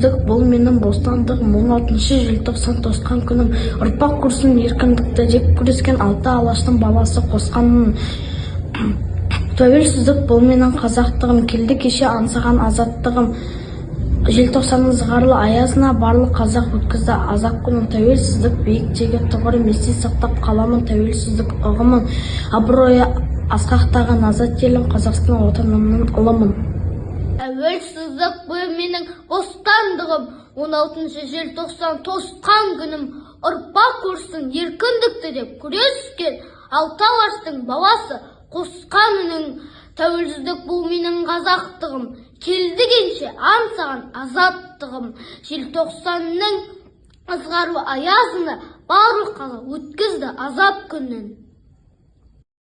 Тәуелсіздік бұл менің бостандығым, 16 желтоқсан тосқан күнім, ұрпақ көрсін еркіндікті деп күрескен алты алаштың баласы қосқанмын. Тәуелсіздік бұл менің қазақтығым, келді кеше аңсаған азаттығым. Желтоқсанның зығарлы аязына барлық қазақ өткізді азақ күнін. Тәуелсіздік биіктегі тұғырым, есте сақтап қаламын тәуелсіздік ұғымын. Абыройы асқақтаған азат елім, Қазақстан отанымның ұлымын. Тәуелсіздік бұл менің бостандығым, 16 желтоқсан тосқан күнім, ұрпақ көрсін еркіндікті деп күрескен алты алаштың баласы қосқан үнің. Тәуелсіздік бұл менің қазақтығым, келді кеше аңсаған азаттығым. Желтоқсанның ызғарлы аязына барлық қазақ өткізді азап күнін.